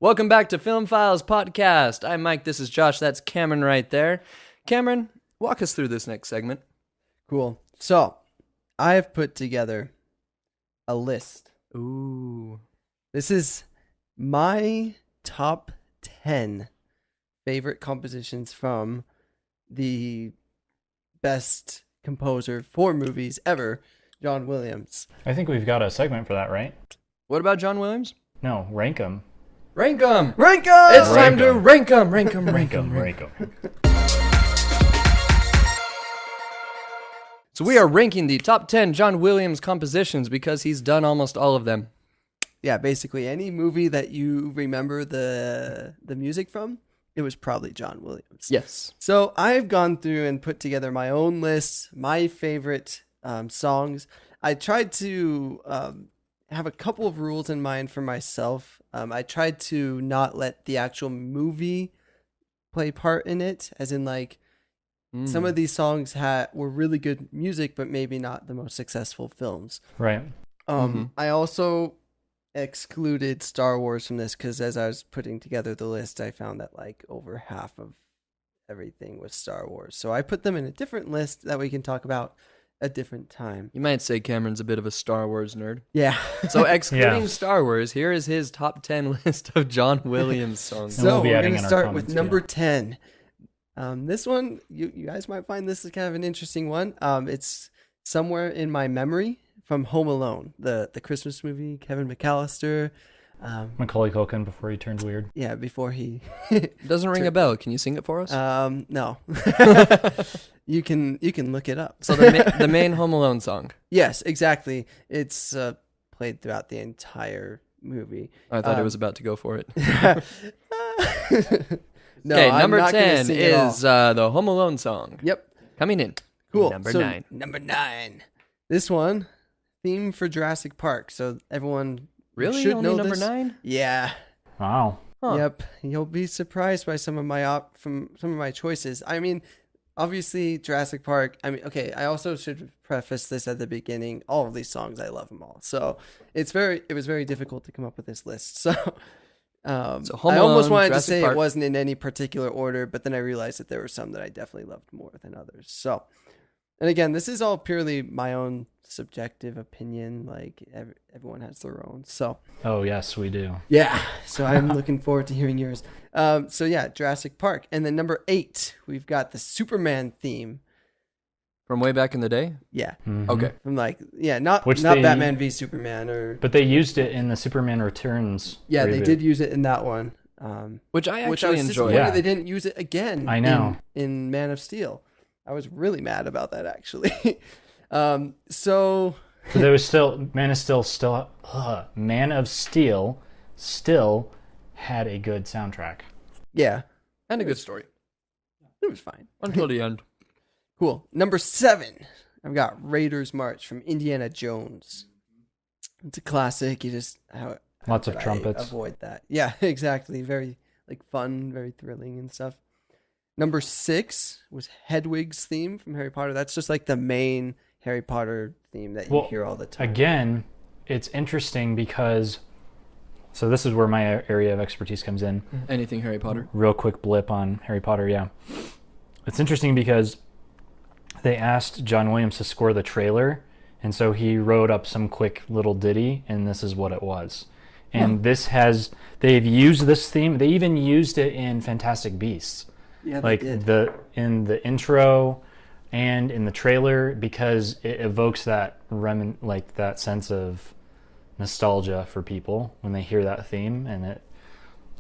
Welcome back to Film Files Podcast. I'm Mike, this is Josh, that's Cameron right there. Cameron, walk us through this next segment. Cool. So, I've put together a list. Ooh. This is my top 10 favorite compositions from the best composer for movies ever, John Williams. I think we've got a segment for that, right? What about John Williams? No, rank 'em. Rank 'em! Rank 'em! It's time to rank 'em, rank 'em, rank 'em, Rank 'em. So we are ranking the top 10 John Williams compositions because he's done almost all of them. Yeah, basically any movie that you remember the music from, it was probably John Williams. Yes. So I've gone through and put together my own list, my favorite songs. I tried to have a couple of rules in mind for myself. I tried to not let the actual movie play part in it, as in like some of these songs were really good music, but maybe not the most successful films. Right. I also excluded Star Wars from this because as I was putting together the list, I found that like over half of everything was Star Wars. So I put them in a different list that we can talk about a different time. You might say Cameron's a bit of a Star Wars nerd. Yeah. So excluding Yeah. Star Wars, here is his top 10 list of John Williams songs. And we'll So be we're adding going to in our start with comments, number yeah. 10. This one, you guys might find this is kind of an interesting one. It's somewhere in my memory from Home Alone, the Christmas movie, Kevin McAllister. Macaulay Culkin before he turned weird. Yeah, before he... Doesn't ring a bell. Can you sing it for us? No. You can look it up. So the main Home Alone song. Yes, exactly. It's played throughout the entire movie. I thought it was about to go for it. No, Okay, I'm number not gonna 10 sing it all. is the Home Alone song. Yep. Coming in. Cool. Number So, 9. Number 9. This one, theme for Jurassic Park. So everyone Really? should Only know number this. 9? Yeah. Wow. Huh. Yep. You'll be surprised by some of my choices. I mean, obviously Jurassic Park. I mean, okay. I also should preface this at the beginning. All of these songs, I love them all. So it was very difficult to come up with this list. So. So Home I almost Alone, wanted Jurassic to say Park. it wasn't in any particular order, but then I realized that there were some that I definitely loved more than others. So, and again, this is all purely my own subjective opinion. Like everyone has their own. So, Oh, yes, we do. yeah. So I'm looking forward to hearing yours. So yeah, Jurassic Park, and then number 8, we've got the Superman theme. From way back in the day? Yeah, Mhm. Okay. from like not Which not they- Batman v Superman or But they used it in the Superman Returns. yeah, they reboot. did use it in that one. Which I Which I actually was enjoyed. disappointed Yeah. they didn't use it again. I know. In Man of Steel, I was really mad about that actually. So But there was still Man of Steel still had a good soundtrack. yeah, And a good story. it was fine. Until the end. Cool. Number 7, I've got Raiders March from Indiana Jones. It's a classic. You just how Lots of could I trumpets. avoid that. Yeah, exactly. Very like fun, very thrilling and stuff. Number 6 was Hedwig's theme from Harry Potter. That's just like the main Harry Potter theme that you Well, hear all the time. Again, it's interesting because so this is where my area of expertise comes in. Anything Harry Potter. Real quick blip on Harry Potter, yeah. It's interesting because they asked John Williams to score the trailer, and so he wrote up some quick little ditty, and this is what it was. And they've used this theme, they even used it in Fantastic Beasts. Yeah, Like they did. in the intro and in the trailer, because it evokes that that sense of nostalgia for people when they hear that theme, and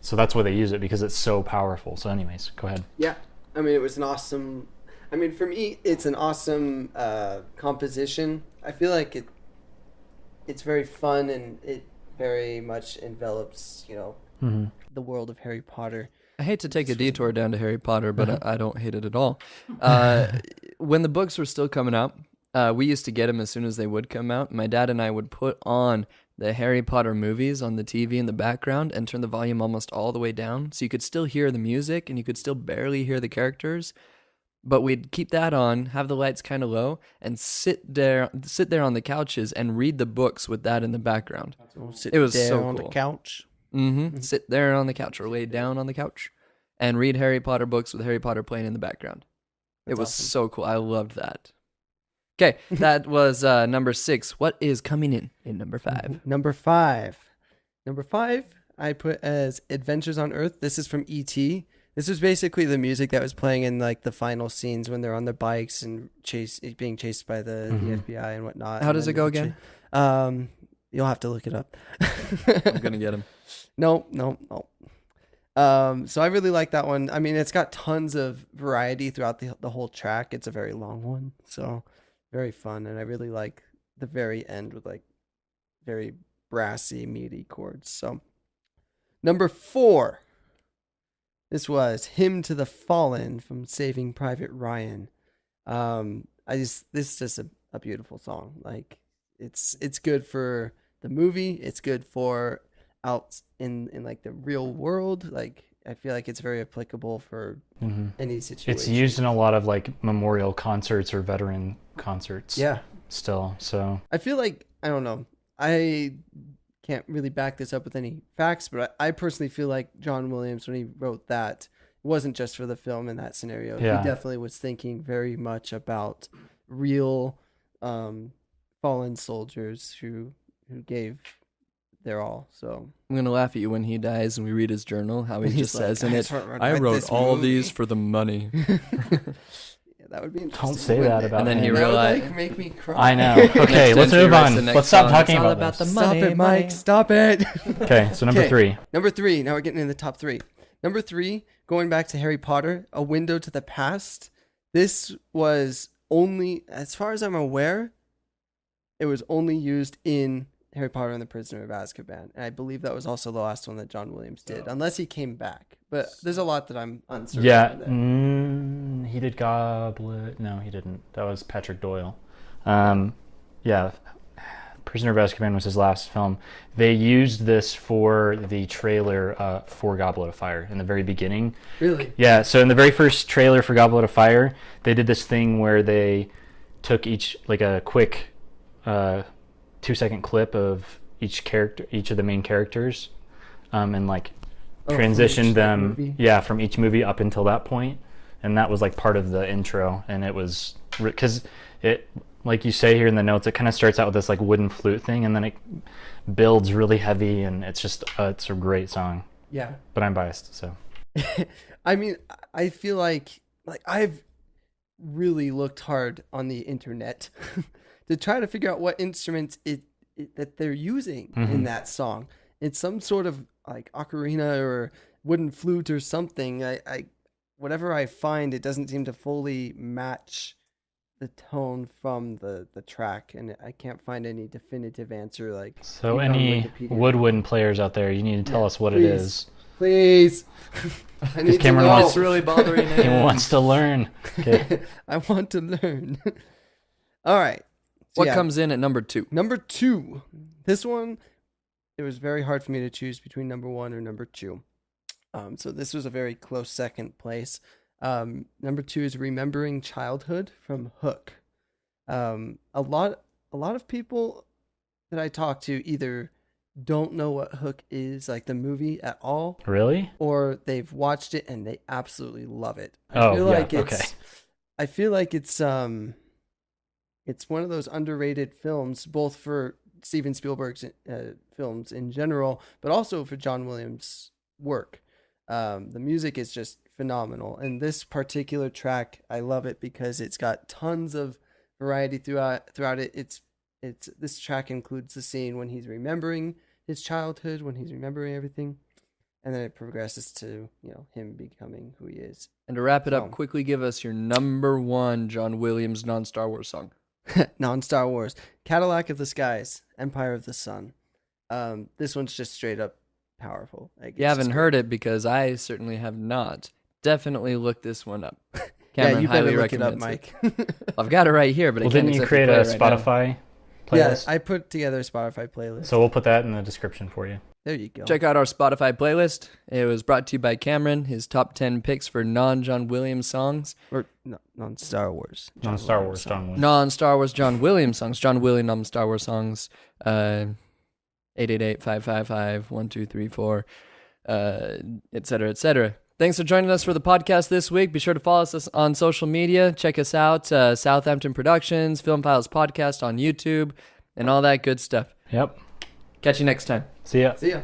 so that's why they use it, because it's so powerful. So anyways, go ahead. Yeah, I mean, it was an awesome. I mean, for me, it's an awesome composition. I feel like it's very fun and it very much envelops, the world of Harry Potter. I hate to take a detour down to Harry Potter, but I don't hate it at all. When the books were still coming out, we used to get them as soon as they would come out. My dad and I would put on the Harry Potter movies on the TV in the background and turn the volume almost all the way down, so you could still hear the music and you could still barely hear the characters. But we'd keep that on, have the lights kind of low, and sit there on the couches and read the books with that in the background. So sit It was down so on cool. the couch. Sit there on the couch or lay down on the couch and read Harry Potter books with Harry Potter playing in the background. That's it was awesome. so cool. I loved that. Okay, that was number 6. What is coming in number 5? Number 5. Number 5, I put as Adventures on Earth. This is from E.T. This was basically the music that was playing in like the final scenes when they're on their bikes and being chased by the FBI and whatnot. How does it go again? You'll have to look it up. I'm gonna get him. No. So I really like that one. I mean, it's got tons of variety throughout the whole track. It's a very long one, so very fun. And I really like the very end with like very brassy, meaty chords. So number 4, this was Hymn to the Fallen from Saving Private Ryan. This is just a beautiful song. Like it's good for the movie. It's good for out in like the real world. Like I feel like it's very applicable for any situation. It's used in a lot of like memorial concerts or veteran concerts. Yeah. Still, so I feel like, I don't know, I can't really back this up with any facts, but I personally feel like John Williams, when he wrote that, it wasn't just for the film in that scenario. Yeah. He definitely was thinking very much about real fallen soldiers who gave their all. So I'm gonna laugh at you when he dies and we read his journal. How he He's just like, says in "I it, just wrote "I wrote this all movie." these for the money." Yeah, that would be interesting. don't say wouldn't that it? about And then him. he That would, realized- like, make me cry. I know. Okay, Next let's entry move writes on. the next Let's stop song. talking It's all about about this. the Stop money, it, Mike. money. Stop it. Okay, so number Okay. 3. Number 3. Now we're getting in the top 3. Number 3, going back to Harry Potter, A Window to the Past. This was only, as far as I'm aware, it was only used in Harry Potter and the Prisoner of Azkaban. And I believe that was also the last one that John Williams did, unless he came back. But there's a lot that I'm uncertain Yeah, of there. he did Goblet. No, he didn't. That was Patrick Doyle. Yeah, Prisoner of Azkaban was his last film. They used this for the trailer for Goblet of Fire in the very beginning. Really? Yeah, so in the very first trailer for Goblet of Fire, they did this thing where they took each, like a quick 2-second clip of each of the main characters, and like Oh, transitioned from them, each movie? yeah, from each movie up until that point, and that was like part of the intro. And it was because it, like you say here in the notes, it kind of starts out with this like wooden flute thing, and then it builds really heavy, and it's just it's a great song. Yeah. But I'm biased, so I mean, I feel like I've really looked hard on the internet to try to figure out what instruments that they're using in that song. It's some sort of like ocarina or wooden flute or something. I whatever I find, it doesn't seem to fully match the tone from the track, and I can't find any definitive answer. Like, so even on any Wikipedia. woodwind players out there, you need to tell Yeah, us what please. it is. Please. I need to Cameron know. wants- It's really bothering He him. wants to learn. Okay. I want to learn. All right. So What yeah, comes in at number 2? number 2? This one, it was very hard for me to choose between number 1 or number 2. So this was a very close second place. Number 2 is Remembering Childhood from Hook. A lot of people that I talk to either don't know what Hook is, like the movie, at all, Really? or they've watched it and they absolutely love it. Oh, feel yeah, like it's, okay. I feel like it's one of those underrated films, both for Steven Spielberg's films in general, but also for John Williams' work. The music is just phenomenal, and this particular track, I love it because it's got tons of variety throughout it. It's this track includes the scene when he's remembering his childhood, when he's remembering everything, and then it progresses to him becoming who he is. And to wrap it up, So- quickly give us your number 1 John Williams non-Star Wars song. Non-Star Wars, Cadillac of the Skies, Empire of the Sun. This one's just straight up powerful. Like, You haven't heard it because I certainly have not. Definitely look this one up. Cameron Yeah, you better highly look it up, recommends Mike. I've got it right here, but Well, I can't didn't you exactly create play a it right now. Spotify Yeah, playlist? I put together a Spotify playlist. So we'll put that in the description for you. There you go. Check out our Spotify playlist. It was brought to you by Cameron, his top 10 picks for non-John Williams songs. Or no, non-Star Wars. Non-Star Wars, John Williams. Non-Star Wars John Williams songs. John Williams non-Star Wars songs. 888-555-1234, et cetera, et cetera. Thanks for joining us for the podcast this week. Be sure to follow us on social media. Check us out, Southampton Productions, Film Files Podcast on YouTube, and all that good stuff. Yep. Catch you next time. See ya. See ya.